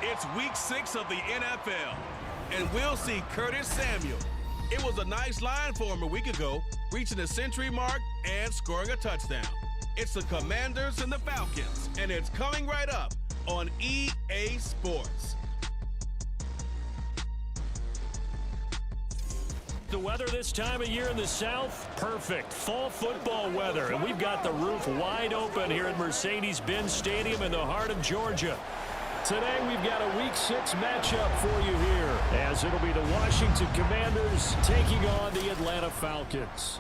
It's week 6 of the NFL, and we'll see Curtis Samuel. It was a nice line for him a week ago, reaching the century mark and scoring a touchdown. It's the Commanders and the Falcons, and it's coming right up on EA Sports. The weather this time of year in the South, perfect. Fall football weather, and we've got the roof wide open here at Mercedes-Benz Stadium in the heart of Georgia. Today we've got a Week 6 matchup for you here, as it'll be the Washington Commanders taking on the Atlanta Falcons.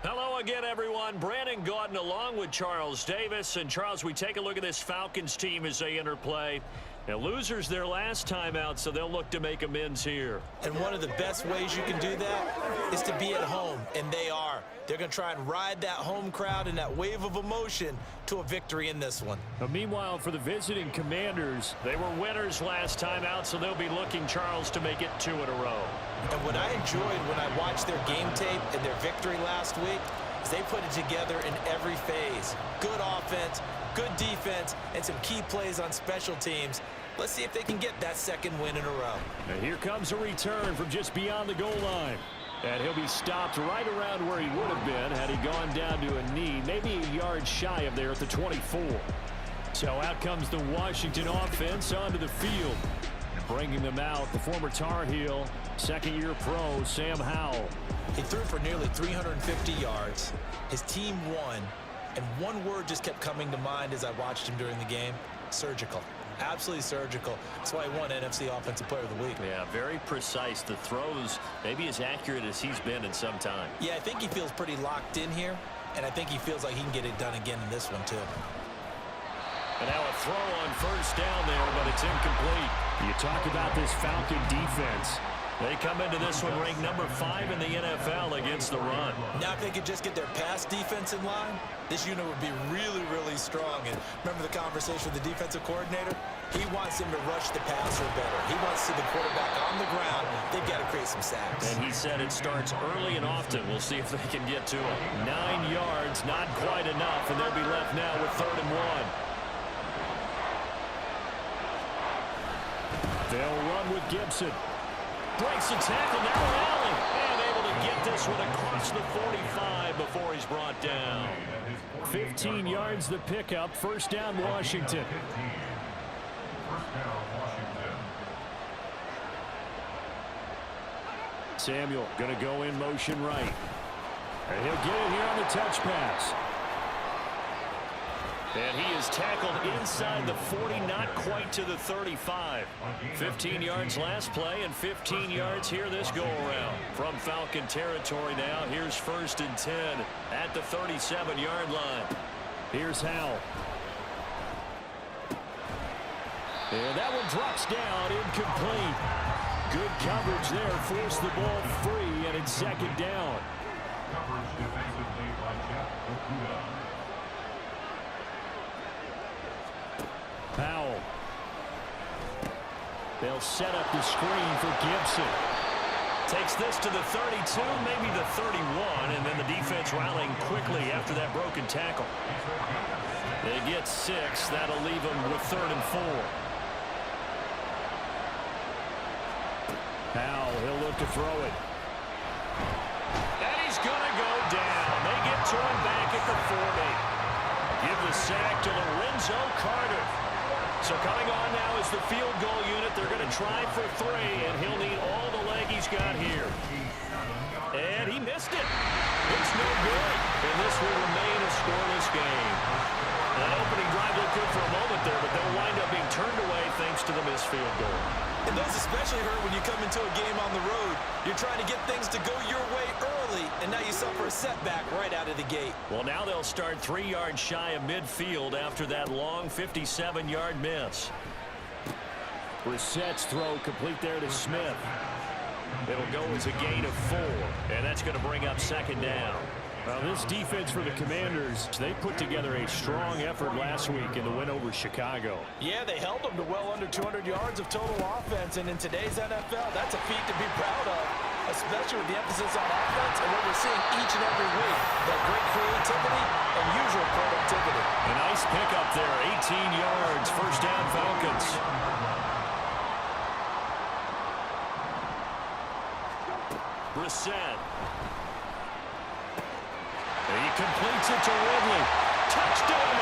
Hello again, everyone. Brandon Gaudin along with Charles Davis. And Charles, we take a look at this Falcons team as they interplay. Now, losers their last time out, so they'll look to make amends here. And one of the best ways you can do that is to be at home, and they are. They're going to try and ride that home crowd and that wave of emotion to a victory in this one. Now, meanwhile, for the visiting Commanders, they were winners last time out, so they'll be looking, Charles, to make it 2 in a row. And what I enjoyed when I watched their game tape and their victory last week is they put it together in every phase. Good offense, good defense, and some key plays on special teams. Let's see if they can get that second win in a row. And here comes a return from just beyond the goal line. And he'll be stopped right around where he would have been had he gone down to a knee, maybe a yard shy of there at the 24. So out comes the Washington offense onto the field. Bringing them out, the former Tar Heel, second-year pro, Sam Howell. He threw for nearly 350 yards. His team won. And one word just kept coming to mind as I watched him during the game: surgical. Absolutely surgical. That's why he won NFC Offensive Player of the Week. Yeah, very precise. The throws maybe as accurate as he's been in some time. Yeah, I think he feels pretty locked in here, and I think he feels like he can get it done again in this one, too. And now a throw on first down there, but it's incomplete. You talk about this Falcon defense. They come into this one ranked number 5 in the NFL against the run. Now if they could just get their pass defense in line, this unit would be really, really strong. And remember the conversation with the defensive coordinator? He wants them to rush the passer better. He wants to see the quarterback on the ground. They've got to create some sacks. And he said it starts early and often. We'll see if they can get to it. 9 yards, not quite enough, and they'll be left now with 3rd and 1. They'll run with Gibson. Breaks the tackle, now rally, and able to get this one across the 45 before he's brought down. 15 yards the pickup, first down Washington. Samuel going to go in motion right. And he'll get it here on the touch pass. And he is tackled inside the 40, not quite to the 35. 15 yards last play and 15 yards here this go-around. From Falcon territory now, here's 1st and 10 at the 37-yard line. Here's Howell. And that one drops down, incomplete. Good coverage there, forced the ball free, and it's 2nd down. Coverage defensively by Jeff Okuda. Powell. They'll set up the screen for Gibson. Takes this to the 32, maybe the 31, and then the defense rallying quickly after that broken tackle. They get 6. That'll leave them with 3rd and 4. Powell, he'll look to throw it. And he's going to go down. They get to him back at the 40. Give the sack to Lorenzo Carter. So coming on now is the field goal unit. They're going to try for 3, and he'll need all the leg he's got here. And he missed it. It's no good. And this will remain a scoreless game. That opening drive looked good for a moment there, but they'll wind up being turned away thanks to the missed field goal. And those especially hurt when you come into a game on the road. You're trying to get things to go your way early, and now you suffer a setback right out of the gate. Well, now they'll start 3 yards shy of midfield after that long 57-yard miss. Brissett's throw complete there to Smith. It'll go as a gain of 4, and that's going to bring up 2nd down. Well, this defense for the Commanders, they put together a strong effort last week in the win over Chicago. Yeah, they held them to well under 200 yards of total offense, and in today's NFL, that's a feat to be proud of, especially with the emphasis on offense and what we're seeing each and every week, that great creativity and usual productivity. A nice pickup there. 18 yards. First down, Falcons. Brissett. He completes it to Ridley. Touchdown,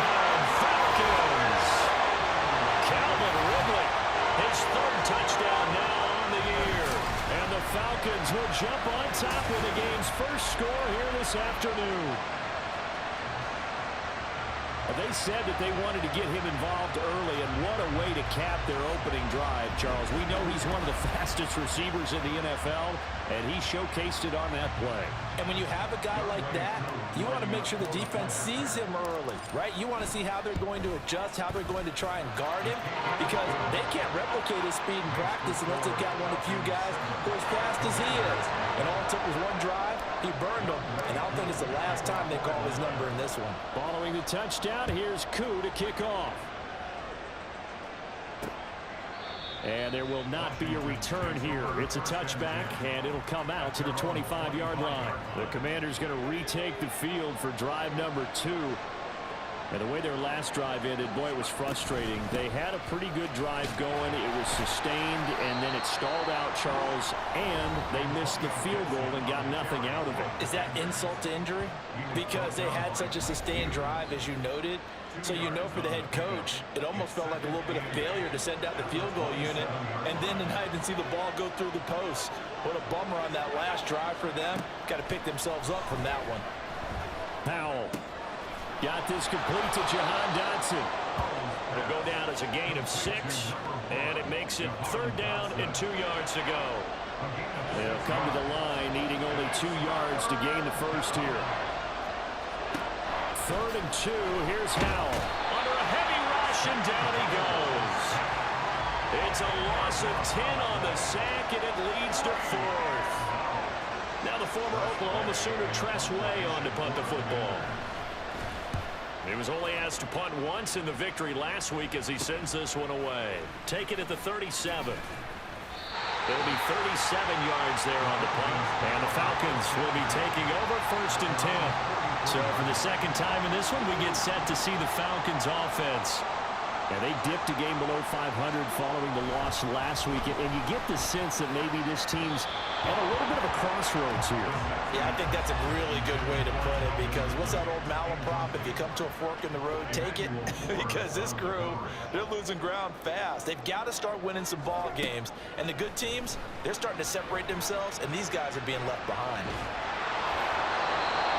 Falcons. Calvin Ridley, his third touchdown now on the year. And the Falcons will jump on top with the game's first score here this afternoon. They said that they wanted to get him involved early, and what a way to cap their opening drive, Charles. We know he's one of the fastest receivers in the NFL, and he showcased it on that play. And when you have a guy like that, you want to make sure the defense sees him early, right? You want to see how they're going to adjust, how they're going to try and guard him, because they can't replicate his speed in practice unless they've got one of the few guys who are as fast as he is. And all it took was one drive. He burned them, and I don't think it's the last time they call his number in this one. Following the touchdown, here's Koo to kick off. And there will not be a return here. It's a touchback, and it'll come out to the 25-yard line. The Commanders going to retake the field for drive number 2. And the way their last drive ended, boy, it was frustrating. They had a pretty good drive going. It was sustained, and then it stalled out, Charles, and they missed the field goal and got nothing out of it. Is that insult to injury? Because they had such a sustained drive, as you noted. So you know for the head coach, it almost felt like a little bit of failure to send out the field goal unit and then tonight and see the ball go through the post. What a bummer on that last drive for them. Got to pick themselves up from that one. Powell got this complete to Jahan Dotson. It'll go down as a gain of 6, and it makes it third down and 2 yards to go. They'll come to the line needing only 2 yards to gain the first here. Third and 2. Here's Howell. Under a heavy rush, and down he goes. It's a loss of 10 on the sack, and it leads to 4th. Now the former Oklahoma Sooner Tress Way on to punt the football. He was only asked to punt once in the victory last week as he sends this one away. Take it at the 37. It'll be 37 yards there on the punt. And the Falcons will be taking over first and 10. So for the second time in this one, we get set to see the Falcons offense. And they dipped a game below 500 following the loss last week. And you get the sense that maybe this team's at a little bit of a crossroads here. Yeah, I think that's a really good way to put it, because what's that old malaprop? If you come to a fork in the road, take it. Because this crew, they're losing ground fast. They've got to start winning some ball games. And the good teams, they're starting to separate themselves, and these guys are being left behind.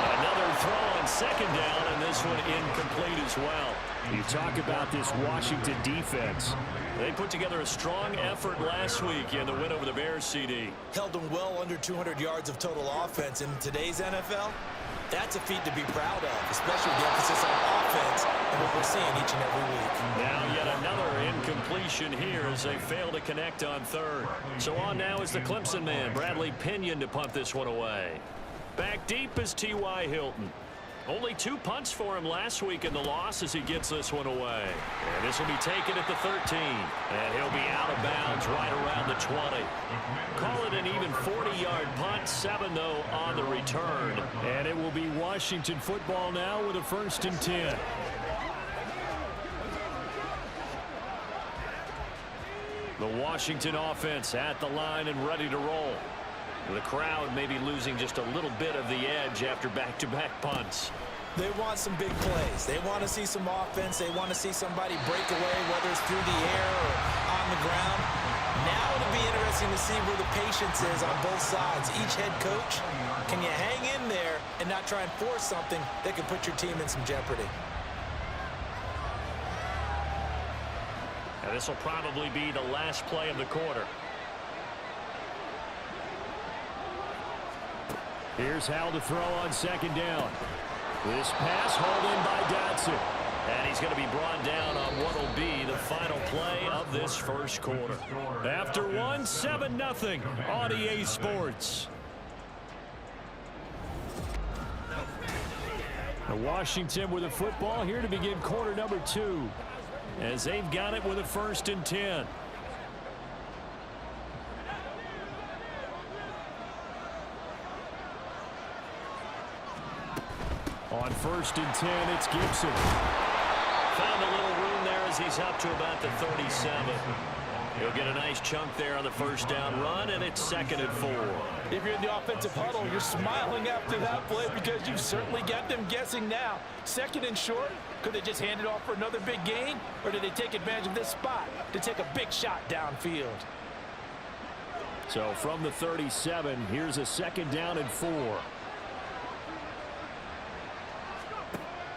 Another throw on second down, and this one incomplete as well. You talk about this Washington defense. They put together a strong effort last week in the win over the Bears, CD. Held them well under 200 yards of total offense. In today's NFL, that's a feat to be proud of, especially with the emphasis on offense and what we're seeing each and every week. Now yet another incompletion here as they fail to connect on third. So on now is the Clemson man, Bradley Pinion, to punt this one away. Back deep is T.Y. Hilton. Only 2 punts for him last week in the loss as he gets this one away. And this will be taken at the 13. And he'll be out of bounds right around the 20. Call it an even 40-yard punt. 7, though, on the return. And it will be Washington football now with a first and 10. The Washington offense at the line and ready to roll. The crowd may be losing just a little bit of the edge after back-to-back punts. They want some big plays. They want to see some offense. They want to see somebody break away, whether it's through the air or on the ground. Now it'll be interesting to see where the patience is on both sides. Each head coach, can you hang in there and not try and force something that could put your team in some jeopardy? And this will probably be the last play of the quarter. Here's Howell to throw on second down. This pass hauled in by Dotson. And he's going to be brought down on what will be the final play of this first quarter. After one, 7-0 on EA Sports. Washington with the football here to begin quarter number 2. As they've got it with a first and 10. On first and 10, it's Gibson. Found a little as he's up to about the 37. He'll get a nice chunk there on the first down run, and it's 2nd and 4. If you're in the offensive huddle, you're smiling after that play because you've certainly got them guessing now. 2nd and short, could they just hand it off for another big gain, or did they take advantage of this spot to take a big shot downfield? So from the 37, here's a 2nd down and 4.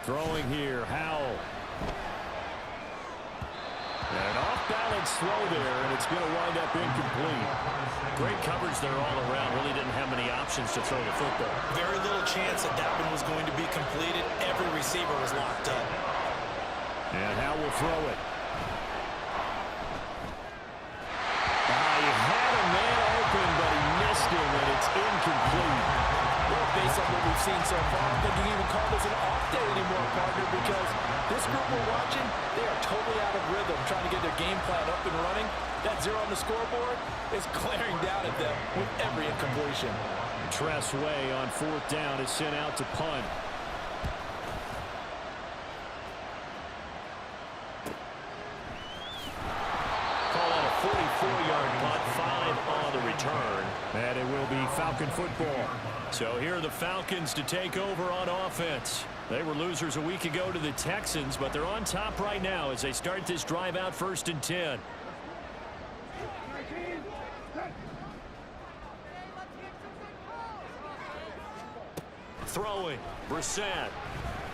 Throwing here, Howell. An off-balance throw there, and it's going to wind up incomplete. Great coverage there all around. Really didn't have many options to throw the football. Very little chance that that one was going to be completed. Every receiver was locked up. And Howell will throw it. He had a man open, but he missed him, and it's incomplete. Well, based on what we've seen so far, I don't think you can even call this an off day anymore, partner, because this group we're watching, they are totally out of rhythm, trying to get their game plan up and running. That 0 on the scoreboard is glaring down at them with every incompletion. Tress Way on 4th down is sent out to punt. Call out a 44-yard punt, 5 on the return. And it will be Falcon football. So here are the Falcons to take over on offense. They were losers a week ago to the Texans, but they're on top right now as they start this drive out 1st and 10. Throwing, Brissett,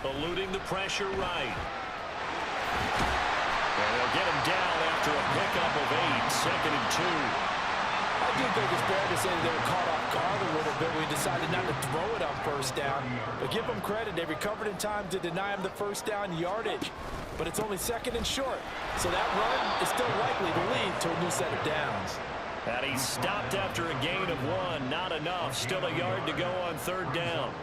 eluding the pressure right. And they'll get him down after a pickup of 8, 2nd and 2. I do think it's fair to say they were caught off guard a little bit. We decided not to throw it on 1st down. But give them credit. They recovered in time to deny them the 1st down yardage. But it's only 2nd and short. So that run is still likely to lead to a new set of downs. And he stopped after a gain of 1. Not enough. Still a yard to go on 3rd down.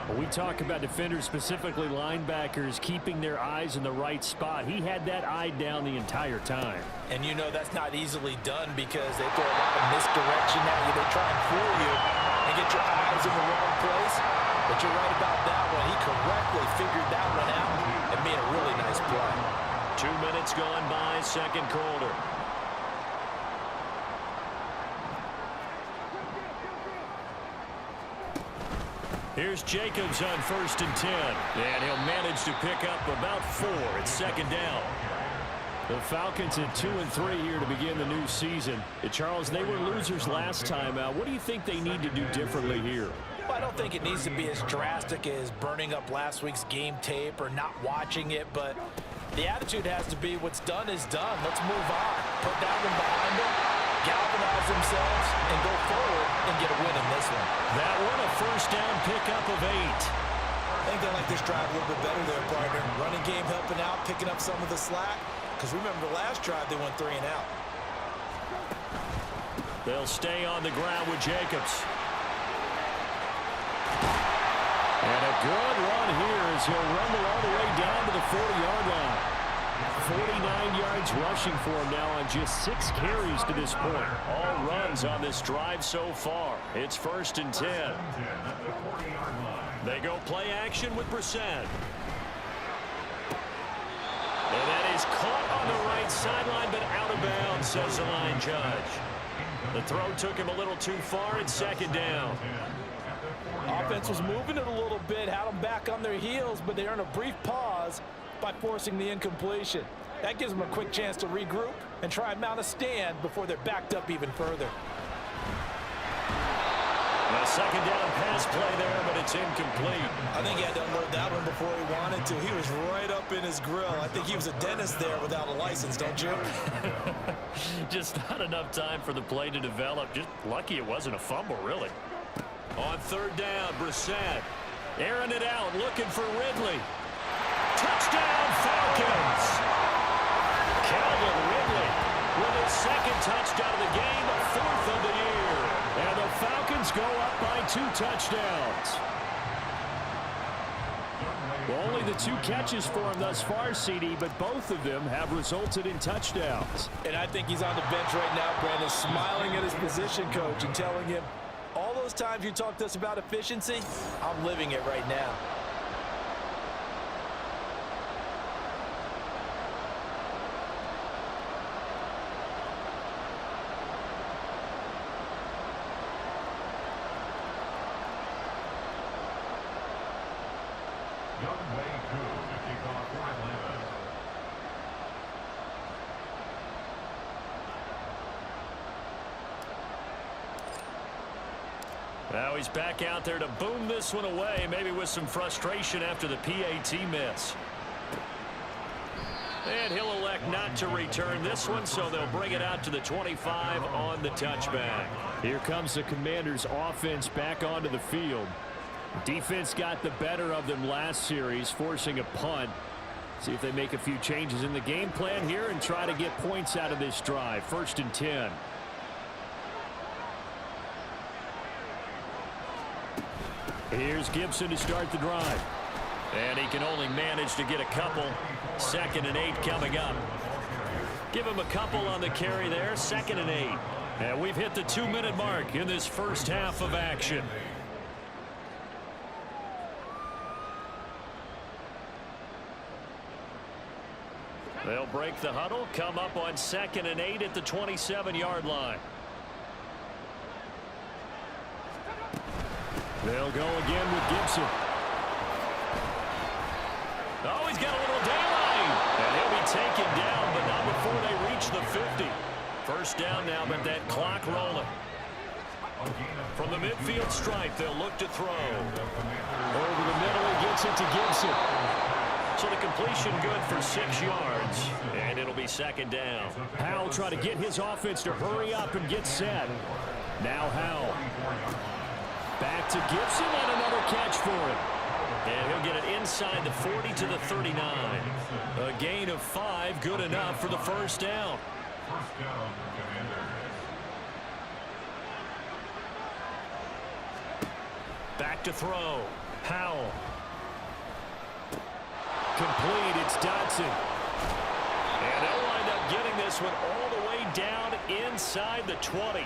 When we talk about defenders, specifically linebackers, keeping their eyes in the right spot. He had that eye down the entire time. And you know that's not easily done because they throw a lot of misdirection at you. They try and fool you and get your eyes in the wrong place. But you're right about that one. He correctly figured that one out and made a really nice play. 2 minutes gone by, 2nd quarter. Here's Jacobs on 1st and 10. And he'll manage to pick up about 4. It's 2nd down. The Falcons at 2-3 here to begin the new season. Charles, they were losers last time out. What do you think they need to do differently here? Well, I don't think it needs to be as drastic as burning up last week's game tape or not watching it, but the attitude has to be what's done is done. Let's move on. Put that one behind them, galvanize themselves, and go forward and get a win in this one. That one a 1st down pickup of 8. I think they like this drive a little bit better there, partner. Running game helping out, picking up some of the slack. Because remember the last drive, they went 3 and out. They'll stay on the ground with Jacobs. And a good run here as he'll rumble all the way down to the 40-yard line. 49 yards rushing for him now on just 6 carries to this point. All runs on this drive so far. It's 1st and 10. They go play action with Brissett. And that is caught on the right sideline, but out of bounds, says the line judge. The throw took him a little too far. It's 2nd down. Offense was moving it a little bit, had them back on their heels, but they earned a brief pause by forcing the incompletion. That gives them a quick chance to regroup and try and mount a stand before they're backed up even further. A 2nd down pass play there, but it's incomplete. I think he had to unload that one before he wanted to. He was right up in his grill. I think he was a dentist there without a license, don't you? Just not enough time for the play to develop. Just lucky it wasn't a fumble, really. On 3rd down, Brissett airing it out, looking for Ridley. Touchdown, Falcons! Calvin Ridley with his 2nd touchdown of the game, 4th of the year. And the Falcons go up by 2 touchdowns. Well, only the 2 catches for him thus far, CD, but both of them have resulted in touchdowns. And I think he's on the bench right now, Brandon, smiling at his position coach and telling him, all those times you talked to us about efficiency, I'm living it right now. Now he's back out there to boom this one away, maybe with some frustration after the PAT miss. And he'll elect not to return this one, so they'll bring it out to the 25 on the touchback. Here comes the Commanders' offense back onto the field. Defense got the better of them last series, forcing a punt. See if they make a few changes in the game plan here and try to get points out of this drive. 1st and 10. Here's Gibson to start the drive. And he can only manage to get a couple. 2nd and 8 coming up. Give him a couple on the carry there. 2nd and 8. And we've hit the 2-minute mark in this first half of action. They'll break the huddle, come up on 2nd and 8 at the 27-yard line. They'll go again with Gibson. Oh, he's got a little daylight. And he'll be taken down, but not before they reach the 50. First down now, but that clock rolling. From the midfield stripe, they'll look to throw. Over the middle, he gets it to Gibson. So the completion good for 6 yards. And it'll be 2nd down. Howell try to get his offense to hurry up and get set. Now Howell. Back to Gibson and another catch for him. And he'll get it inside the 40 to the 39. A gain of 5, good enough for the first down. Back to throw. Howell. Complete, it's Dotson. And they'll wind up getting this one all the way down inside the 20.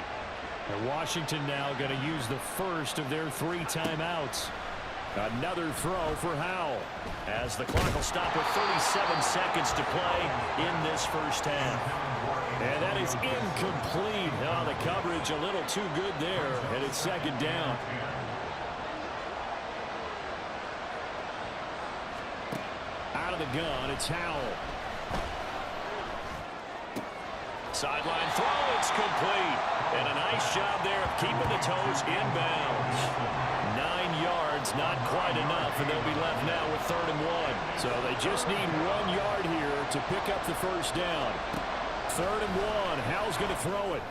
And Washington now going to use the first of their 3 timeouts. Another throw for Howell. As the clock will stop with 37 seconds to play in this first half. And that is incomplete. Oh, the coverage a little too good there. And it's 2nd down. Out of the gun, it's Howell. Sideline throw, it's complete. And a nice job there of keeping the toes inbounds. 9 yards, not quite enough, and they'll be left now with 3rd and 1. So they just need 1 yard here to pick up the first down. 3rd and 1. Howell's going to throw it.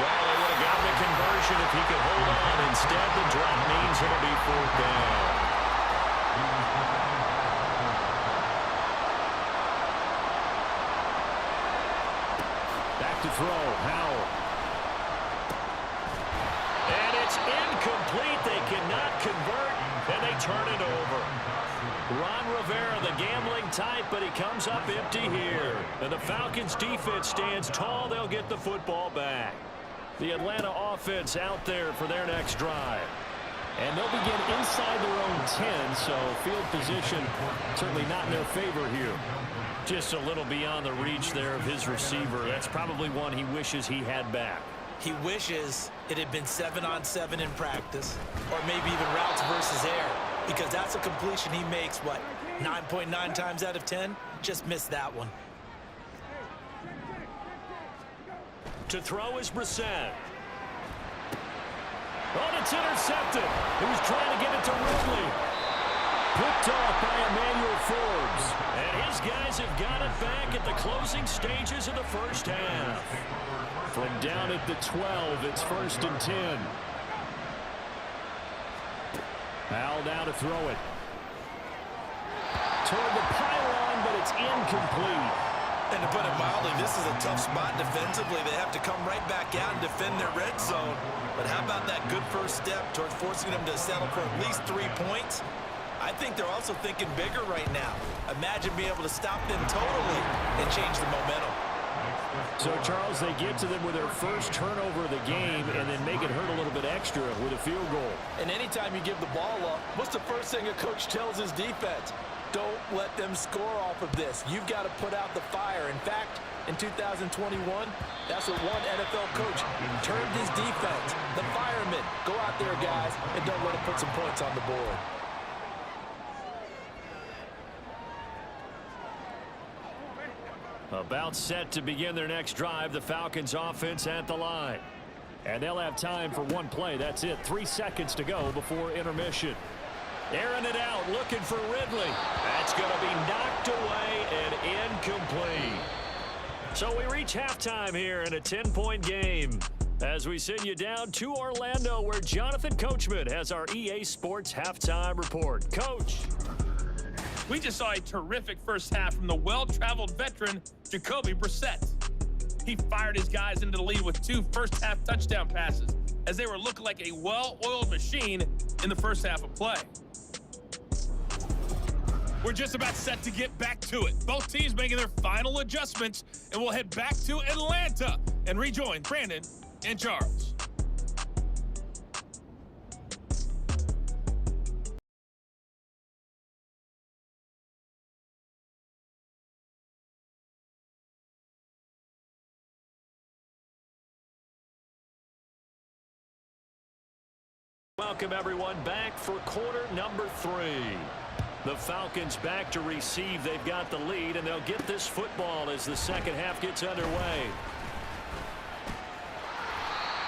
Well, they would have gotten the conversion if he could hold on. Instead, the drop means it'll be 4th down. Back to throw, Howell. And it's incomplete. They cannot convert, and they turn it over. Ron Rivera, the gambling type, but he comes up empty here. And the Falcons defense stands tall. They'll get the football back. The Atlanta offense out there for their next drive. And they'll begin inside their own 10, so field position certainly not in their favor here. Just a little beyond the reach there of his receiver. That's probably one he wishes he had back. He wishes it had been 7-on-7 in practice, or maybe even routes versus air, because that's a completion he makes, what, 9.9 times out of 10? Just missed that one. To throw is Brissett. Oh, it's intercepted. He was trying to get it to Ridley. Picked off by Emmanuel Forbes. And his guys have got it back at the closing stages of the first half. From down at the 12, it's 1st and 10. Howell now to throw it. Toward the pylon, but it's incomplete. And to put it mildly, this is a tough spot defensively. They have to come right back out and defend their red zone. But how about that good first step towards forcing them to settle for at least 3 points? I think they're also thinking bigger right now. Imagine being able to stop them totally and change the momentum. So, Charles, they get to them with their first turnover of the game and then make it hurt a little bit extra with a field goal. And anytime you give the ball up, what's the first thing a coach tells his defense? Don't let them score off of this. You've got to put out the fire. In fact, in 2021, that's what one NFL coach termed his defense. The firemen. Go out there, guys, and don't let them put some points on the board. About set to begin their next drive, the Falcons offense at the line. And they'll have time for one play. That's it. 3 seconds to go before intermission. Airing it out, looking for Ridley. That's going to be knocked away and incomplete. So we reach halftime here in a 10-point game as we send you down to Orlando, where Jonathan Coachman has our EA Sports halftime report. Coach. We just saw a terrific first half from the well-traveled veteran, Jacoby Brissett. He fired his guys into the lead with 2 first-half touchdown passes as they were looking like a well-oiled machine in the first half of play. We're just about set to get back to it. Both teams making their final adjustments, and we'll head back to Atlanta and rejoin Brandon and Charles. Welcome everyone back for quarter number 3. The Falcons back to receive. They've got the lead, and they'll get this football as the second half gets underway.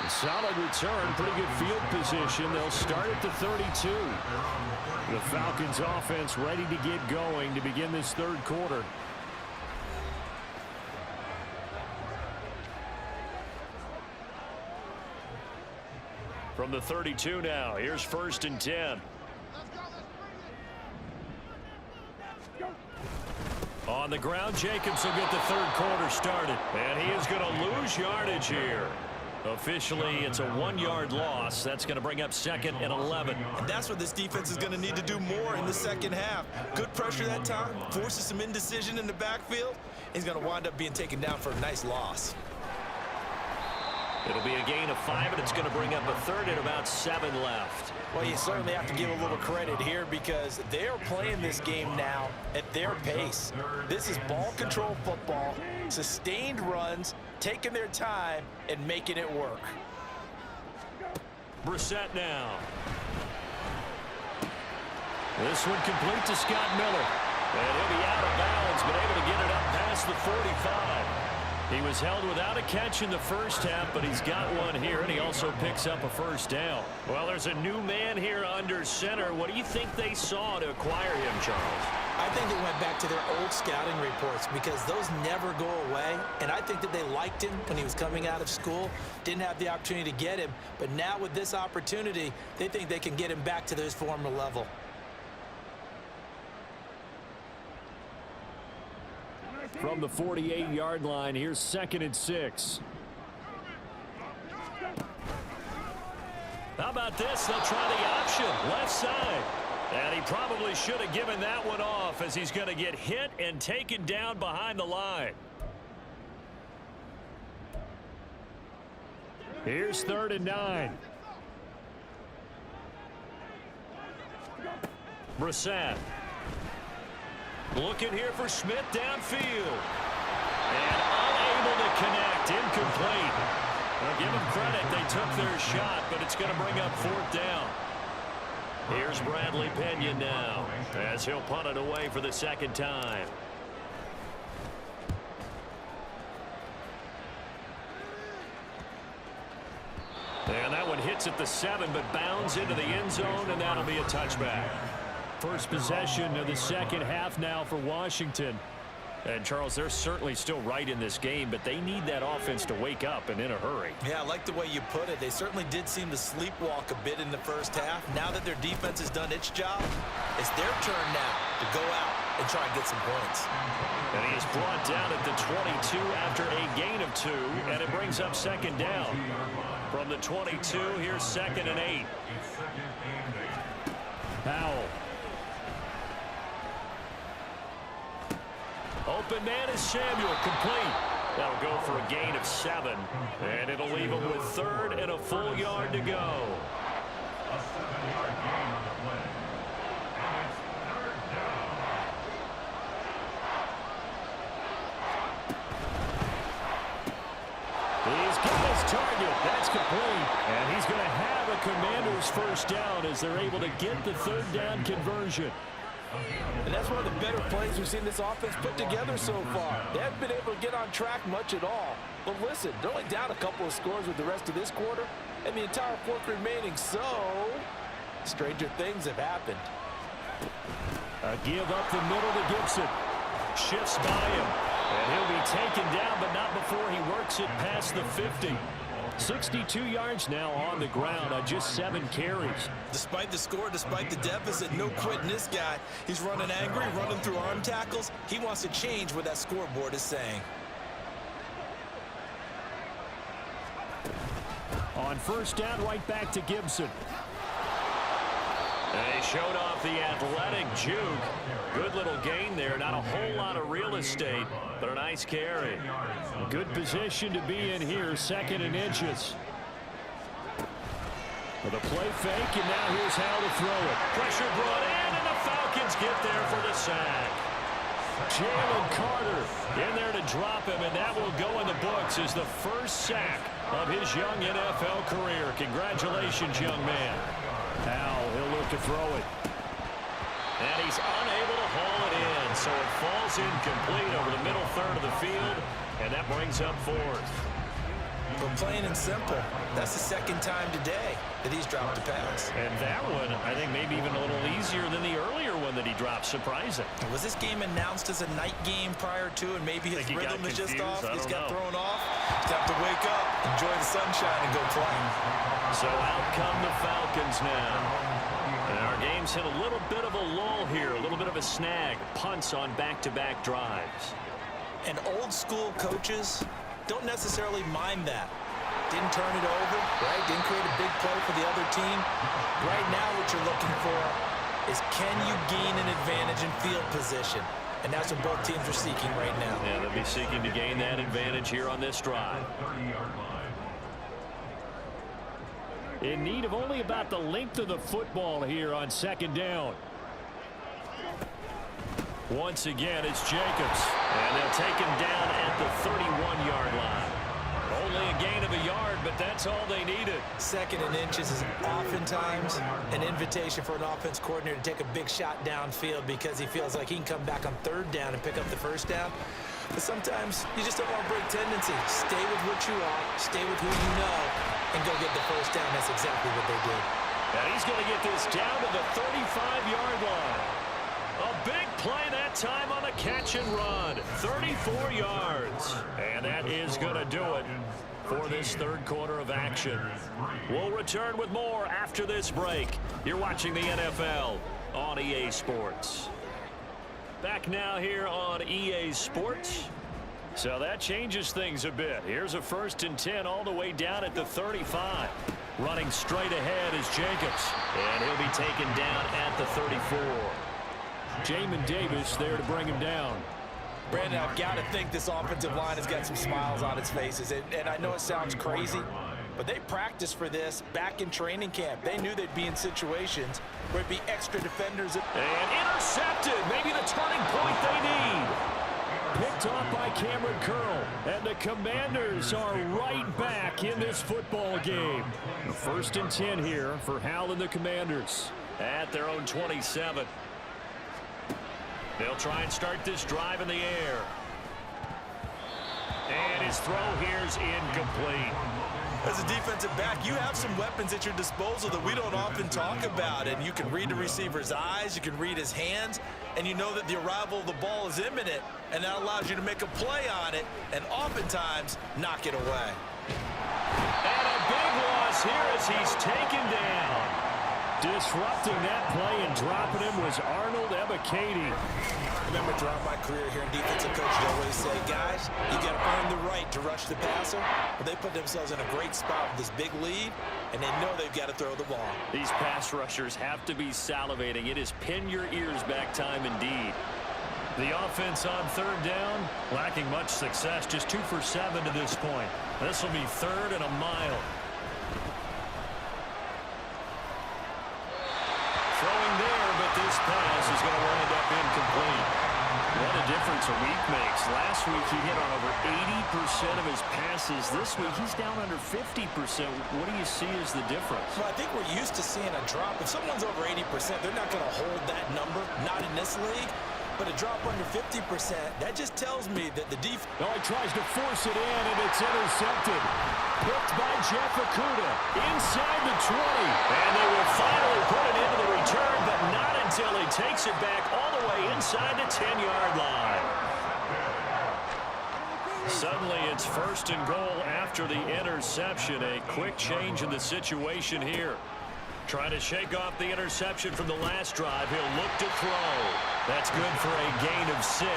A solid return, pretty good field position. They'll start at the 32. The Falcons offense ready to get going to begin this third quarter. From the 32 now, here's 1st and 10. On the ground, Jacobs will get the third quarter started. And he is going to lose yardage here. Officially, it's a 1-yard loss. That's going to bring up 2nd and 11. And that's what this defense is going to need to do more in the second half. Good pressure that time, forces some indecision in the backfield. He's going to wind up being taken down for a nice loss. It'll be a gain of 5, and it's going to bring up a third and about 7 left. Well, you certainly have to give a little credit here because they're playing this game now at their pace. This is ball control football, sustained runs, taking their time and making it work. Brissett now. This one complete to Scott Miller. And he'll be out of bounds, but able to get it up past the 45. He was held without a catch in the first half, but he's got one here, and he also picks up a first down. Well, there's a new man here under center. What do you think they saw to acquire him, Charles? I think they went back to their old scouting reports because those never go away, and I think that they liked him when he was coming out of school, didn't have the opportunity to get him, but now with this opportunity, they think they can get him back to his former level. From the 48-yard line, here's 2nd and 6. How about this? They'll try the option, left side. And he probably should have given that one off as he's going to get hit and taken down behind the line. Here's 3rd and 9. Brissett. Looking here for Smith downfield. And unable to connect. Incomplete. Well, give them credit. They took their shot, but it's going to bring up 4th down. Here's Bradley Pinion now as he'll punt it away for the 2nd time. And that one hits at the 7, but bounds into the end zone, and that'll be a touchback. First possession of the second half now for Washington. And, Charles, they're certainly still right in this game, but they need that offense to wake up and in a hurry. Yeah, I like the way you put it. They certainly did seem to sleepwalk a bit in the first half. Now that their defense has done its job, it's their turn now to go out and try and get some points. And he is brought down at the 22 after a gain of 2, and it brings up 2nd down. From the 22, here's 2nd and 8. Powell. Open man is Samuel, complete. That'll go for a gain of 7, and it'll leave him with 3rd and a full yard to go. A 7-yard gain on the play. And it's 3rd down. He's got his target. That's complete. And he's going to have a Commander's first down as they're able to get the 3rd down conversion. And that's one of the better plays we've seen this offense put together so far. They haven't been able to get on track much at all. But listen, they're only down a couple of scores with the rest of this quarter and the entire fourth remaining, so stranger things have happened. A give up the middle to Gibson. Shifts by him. And he'll be taken down, but not before he works it past the 50. 62 yards now on the ground on just 7 carries. Despite the score, despite the deficit, no quitting this guy. He's running angry, running through arm tackles. He wants to change what that scoreboard is saying. On first down, right back to Gibson. They showed off the athletic juke. Good little gain there. Not a whole lot of real estate, but a nice carry. Good position to be in here, 2nd and inches. With a play fake, and now here's how to throw it. Pressure brought in, and the Falcons get there for the sack. Jalen Carter in there to drop him, and that will go in the books as the first sack of his young NFL career. Congratulations, young man. Now he'll look to throw it. And he's unable to haul it in, so it falls incomplete over the middle third of the field, and that brings up 4th. But plain and simple, that's the 2nd time today that he's dropped a pass. And that one, I think, maybe even a little easier than the earlier one that he dropped. Surprising. Was this game announced as a night game prior to, and maybe his rhythm is just off? He's got thrown off. He's got to wake up, enjoy the sunshine, and go play. So out come the Falcons now. And our game's hit a little bit of a lull here, a little bit of a snag. Punts on back-to-back drives. And old-school coaches don't necessarily mind that. Didn't turn it over, right? Didn't create a big play for the other team. Right now what you're looking for is, can you gain an advantage in field position? And that's what both teams are seeking right now. Yeah, they'll be seeking to gain that advantage here on this drive. In need of only about the length of the football here on 2nd down. Once again, it's Jacobs. And they'll take him down at the 31-yard line. Only a gain of a yard, but that's all they needed. 2nd and inches is oftentimes an invitation for an offense coordinator to take a big shot downfield because he feels like he can come back on 3rd down and pick up the 1st down. But sometimes you just don't want to break tendency. Stay with what you are, stay with who you know, and go get the 1st down. That's exactly what they did. And he's going to get this down to the 35-yard line. A big play that time on the catch and run. 34 yards. And that is going to do it for this 3rd quarter of action. We'll return with more after this break. You're watching the NFL on EA Sports. Back now here on EA Sports. So that changes things a bit. Here's a 1st and 10 all the way down at the 35. Running straight ahead is Jacobs. And he'll be taken down at the 34. Jamin Davis there to bring him down. Brandon, I've got to think this offensive line has got some smiles on its faces. And I know it sounds crazy, but they practiced for this back in training camp. They knew they'd be in situations where it'd be extra defenders. And intercepted. Maybe the turning point they need. Picked off by Cameron Curl. And the Commanders are right back in this football game. 1st and 10 here for Hal and the Commanders. At their own 27. They'll try and start this drive in the air. And his throw here's incomplete. As a defensive back, you have some weapons at your disposal that we don't often talk about. And you can read the receiver's eyes, you can read his hands, and you know that the arrival of the ball is imminent. And that allows you to make a play on it and oftentimes knock it away. And a big loss here as he's taken down. Disrupting that play and dropping him was Arnold Ebiketie. Remember, throughout my career here in defensive coach, I always say, guys, you got to earn the right to rush the passer. But they put themselves in a great spot with this big lead, and they know they've got to throw the ball. These pass rushers have to be salivating. It is pin your ears back time indeed. The offense on 3rd down, lacking much success, just 2 for 7 to this point. This will be 3rd and a mile. Throwing there, but this pass is going to wind up incomplete. the difference a week makes. Last week he hit on over 80% of his passes. This week he's down under 50%. What do you see as the difference? Well, I think we're used to seeing a drop. If someone's over 80%, they're not going to hold that number, not in this league. But a drop under 50%, that just tells me that the defense... Oh, he tries to force it in, and it's intercepted. Picked by Jeff Okudah inside the 20. And they will finally put it into the return, but not until he takes it back all the way inside the 10-yard line. Suddenly, it's 1st and goal after the interception. A quick change in the situation here. Trying to shake off the interception from the last drive. He'll look to throw. That's good for a gain of 6,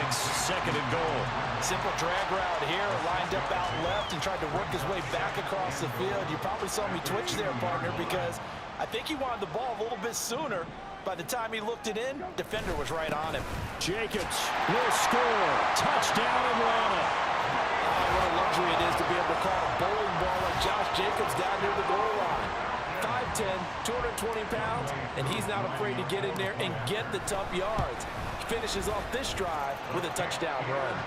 2nd and goal. Simple drag route here, lined up out left and tried to work his way back across the field. You probably saw me twitch there, partner, because I think he wanted the ball a little bit sooner. By the time he looked it in, defender was right on him. Jacobs will score. Touchdown, Atlanta. Oh, what a luxury it is to be able to call a bowling ball like Josh Jacobs down near the goal line. 5'10", 220 pounds, and he's not afraid to get in there and get the tough yards. He finishes off this drive with a touchdown run.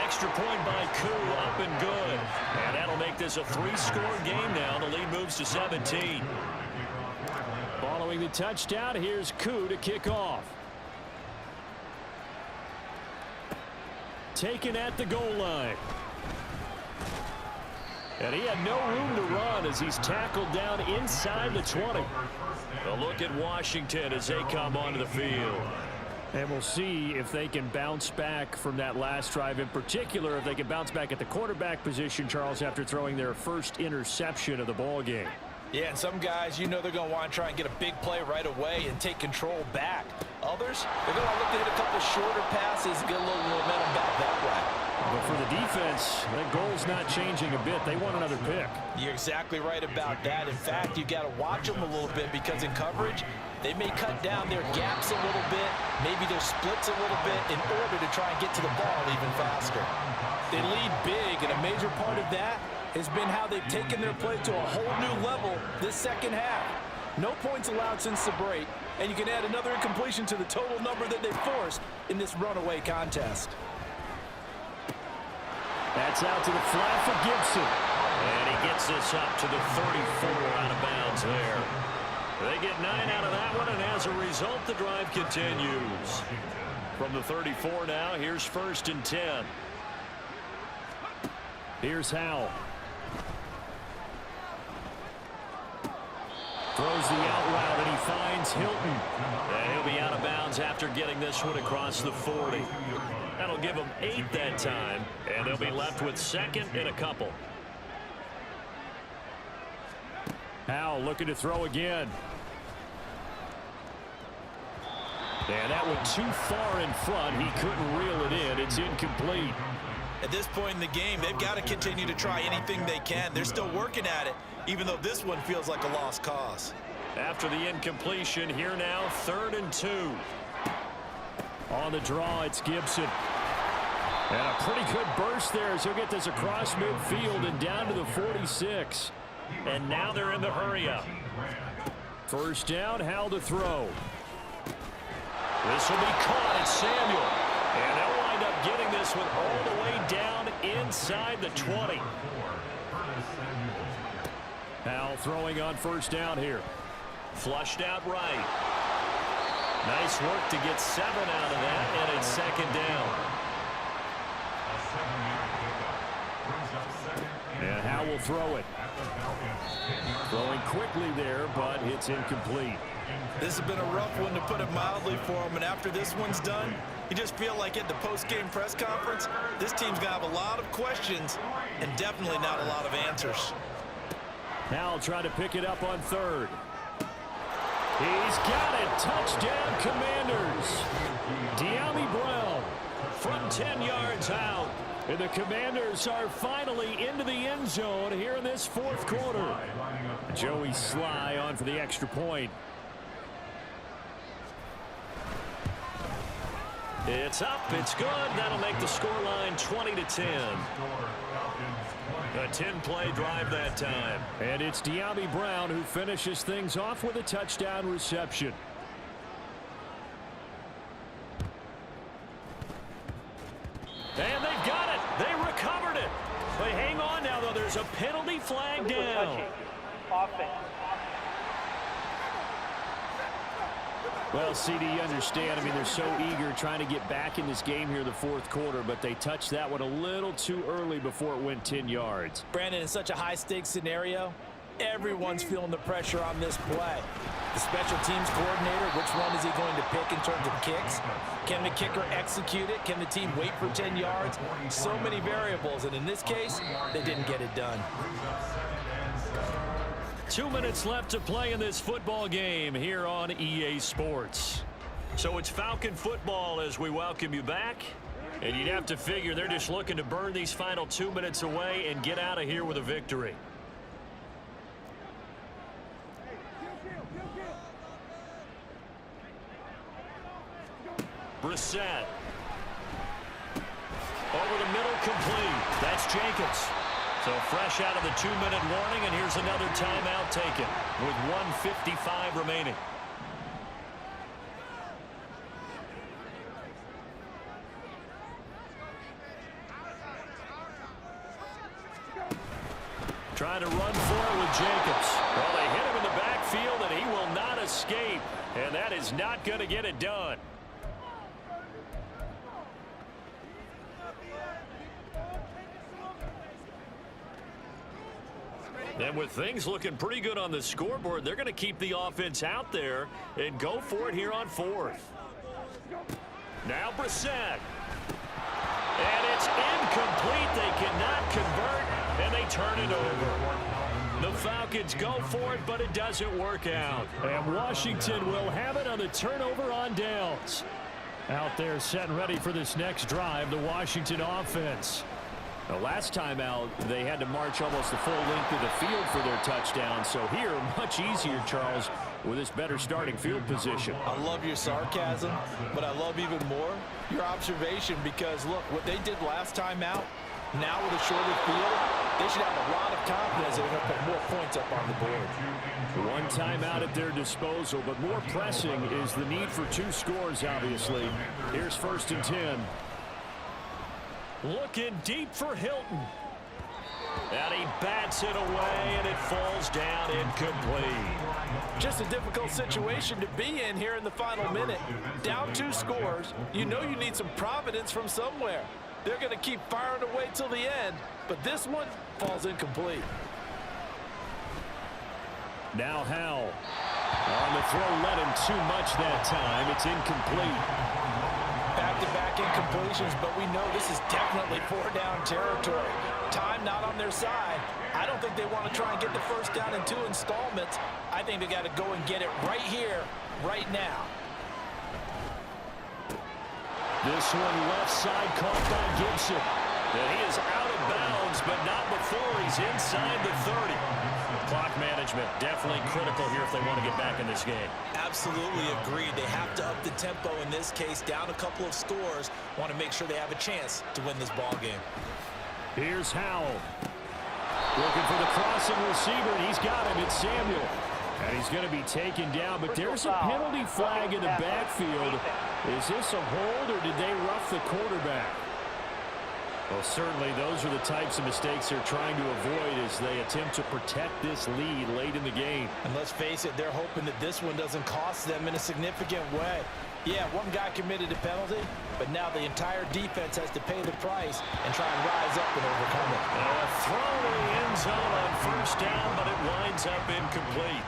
Extra point by Koo, up and good. And that'll make this a 3-score game now. The lead moves to 17. Following the touchdown, here's Koo to kick off. Taken at the goal line. And he had no room to run as he's tackled down inside the 20. A look at Washington as they come onto the field. And we'll see if they can bounce back from that last drive. In particular, if they can bounce back at the quarterback position, Charles, after throwing their first interception of the ball game. Yeah, and some guys, you know they're going to want to try and get a big play right away and take control back. Others, they're going to look to hit a couple shorter passes and get a little momentum back that way. But for the defense, that goal's not changing a bit. They want another pick. You're exactly right about that. In fact, you got to watch them a little bit because in coverage, they may cut down their gaps a little bit, maybe their splits a little bit in order to try and get to the ball even faster. They lead big, and a major part of that has been how they've taken their play to a whole new level this second half. No points allowed since the break, and you can add another incompletion to the total number that they forced in this runaway contest. That's out to the flat for Gibson. And he gets this up to the 34 out of bounds there. They get 9 out of that one, and as a result, the drive continues. From the 34 now, here's 1st and 10. Here's Howell. Throws the out route, and he finds Hilton. And he'll be out of bounds after getting this one across the 40. That'll give them 8 that time, and they'll be left with 2nd and a couple. Howell looking to throw again. And that went too far in front. He couldn't reel it in. It's incomplete. At this point in the game, they've got to continue to try anything they can. They're still working at it, even though this one feels like a lost cause. After the incompletion, here now, 3rd and 2. On the draw, it's Gibson. And a pretty good burst there as he'll get this across midfield and down to the 46. And now they're in the hurry-up. 1st down, Howell to throw. This will be caught. It's Samuel. And they'll wind up getting this one all the way down inside the 20. Howell throwing on 1st down here. Flushed out right. Nice work to get 7 out of that, and it's 2nd down. And Howell will throw it. Throwing quickly there, but it's incomplete. This has been a rough one, to put it mildly, for him. And after this one's done, you just feel like at the post-game press conference, this team's going to have a lot of questions and definitely not a lot of answers. Howell trying to pick it up on 3rd. He's got it. Touchdown, Commanders. De'Ami Brown from 10 yards out. And the Commanders are finally into the end zone here in this 4th quarter. Joey Sly on for the extra point. It's up. It's good. That'll make the scoreline 20-10. A 10-play drive that time. And it's De'Ami Brown who finishes things off with a touchdown reception. there's a penalty flag down. Well, CD, you understand. I mean, they're so eager trying to get back in this game here in the fourth quarter, but they touched that one a little too early before it went 10 yards. Brandon, in such a high-stakes scenario, everyone's feeling the pressure on this play. The special teams coordinator, which one is he going to pick in terms of kicks? Can the kicker execute it? Can the team wait for 10 yards? So many variables, and in this case, they didn't get it done. 2 minutes left to play in this football game here on EA Sports. So it's Falcon football as we welcome you back. And you'd have to figure they're just looking to burn these final 2 minutes away and get out of here with a victory. Brissett. Over the middle, complete. That's Jacobs. So fresh out of the 2-minute warning, and here's another timeout taken with 1:55 remaining. Trying to run for it with Jacobs. Well, they hit him in the backfield, and he will not escape. And that is not going to get it done. And with things looking pretty good on the scoreboard, they're going to keep the offense out there and go for it here on fourth. Now Brissett. And it's incomplete. They cannot convert, and they turn it over. The Falcons go for it, but it doesn't work out. And Washington will have it on the turnover on downs. Out there set and ready for this next drive, the Washington offense. The last time out, they had to march almost the full length of the field for their touchdown. So here, much easier, Charles, with this better starting field position. I love your sarcasm, but I love even more your observation because, look, what they did last time out, now with a shorter field, they should have a lot of confidence they're going to put more points up on the board. One timeout at their disposal, but more pressing is the need for 2 scores, obviously. Here's 1st and 10. Looking deep for Hilton. And he bats it away, and it falls down incomplete. Just a difficult situation to be in here in the final minute. Down 2 scores, you know you need some providence from somewhere. They're going to keep firing away till the end, but this one falls incomplete. Now Howell. On the throw, let him too much that time. It's incomplete. Back-to-back incompletions, but we know this is definitely 4-down territory. Time not on their side. I don't think they want to try and get the first down in 2 installments. I think they got to go and get it right here, right now. This one left side caught by Gibson. And he is out of bounds, but not before he's inside the 30. Clock management definitely critical here if they want to get back in this game. Absolutely agreed. They have to up the tempo in this case, down a couple of scores. Want to make sure they have a chance to win this ball game. Here's Howell. Looking for the crossing receiver, and he's got him. It's Samuel. And he's going to be taken down, but there's a penalty flag in the backfield. Is this a hold, or did they rough the quarterback? Well, certainly those are the types of mistakes they're trying to avoid as they attempt to protect this lead late in the game. And let's face it, they're hoping that this one doesn't cost them in a significant way. Yeah, one guy committed a penalty, but now the entire defense has to pay the price and try and rise up and overcome it. A throw in the end zone on 1st down, but it winds up incomplete.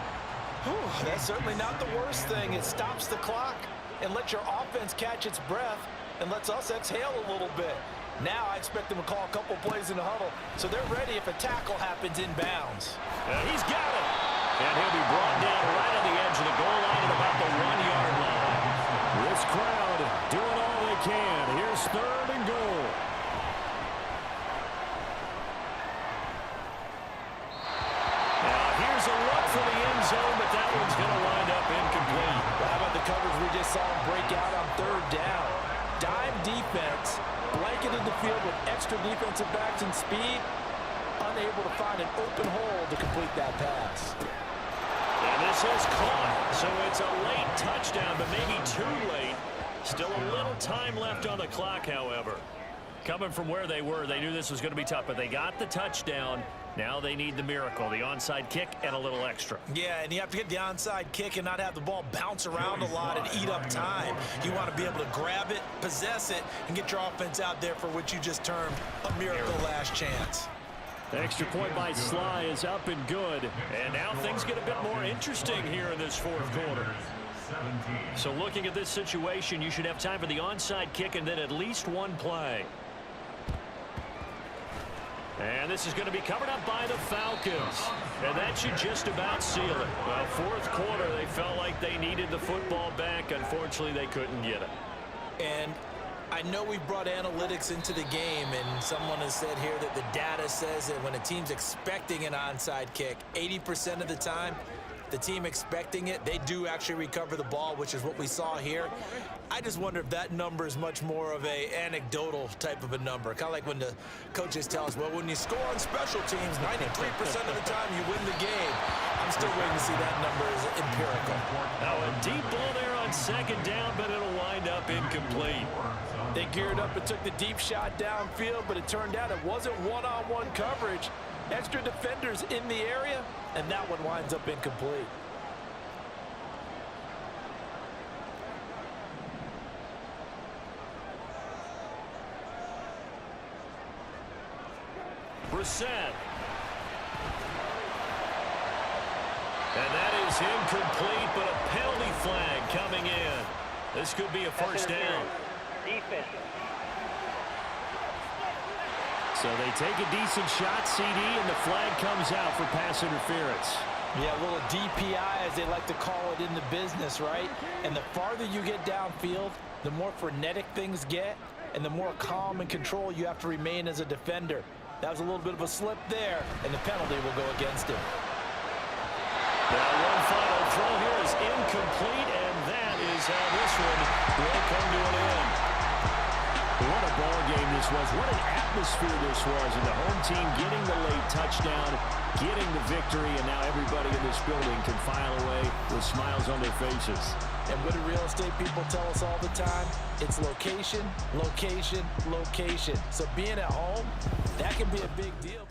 Whew, that's certainly not the worst thing. It stops the clock and lets your offense catch its breath and lets us exhale a little bit. Now I expect them to call a couple plays in the huddle, so they're ready if a tackle happens in bounds. He's got it. And he'll be brought down right on the edge of the goal line at about the 1-yard line. This crowd doing all they can. Here's 3rd and goal. Now here's a look for the end zone, but that one's going to wind up incomplete. Well, how about the coverage we just saw him break out on 3rd down? Dime defense, blanketed the field with extra defensive backs and speed, unable to find an open hole to complete that pass. And this is caught, so it's a late touchdown, but maybe too late. Still a little time left on the clock, however. Coming from where they were, they knew this was going to be tough, but they got the touchdown, Now they need the miracle, the onside kick and a little extra. Yeah, and you have to get the onside kick and not have the ball bounce around a lot and eat up time. You want to be able to grab it, possess it, and get your offense out there for what you just termed a miracle last chance. The extra point by Sly is up and good. And now things get a bit more interesting here in this fourth quarter. So looking at this situation, you should have time for the onside kick and then at least one play. And this is going to be covered up by the Falcons. And that should just about seal it. Well, fourth quarter, they felt like they needed the football back. Unfortunately, they couldn't get it. And I know we brought analytics into the game, and someone has said here that the data says that when a team's expecting an onside kick, 80% of the time, the team expecting it, they do actually recover the ball, which is what we saw here. I just wonder if that number is much more of a anecdotal type of a number. Kind of like when the coaches tell us, well, when you score on special teams, 93% of the time you win the game. I'm still waiting to see that number as empirical. Now a deep ball there on second down, but it'll wind up incomplete. They geared up and took the deep shot downfield, but it turned out it wasn't one-on-one coverage. Extra defenders in the area, and that one winds up incomplete. Brissett. And that is incomplete, but a penalty flag coming in. This could be a first down. Defense. So they take a decent shot, CD, and the flag comes out for pass interference. Yeah, a little DPI, as they like to call it in the business, right? And the farther you get downfield, the more frenetic things get, and the more calm and control you have to remain as a defender. That was a little bit of a slip there, and the penalty will go against him. Now one final throw here is incomplete, and that is how this one will come to an end. What a ball game this was. What an atmosphere this was. And the home team getting the late touchdown, getting the victory, and now everybody in this building can file away with smiles on their faces. And what do real estate people tell us all the time? It's location, location, location. So being at home, that can be a big deal.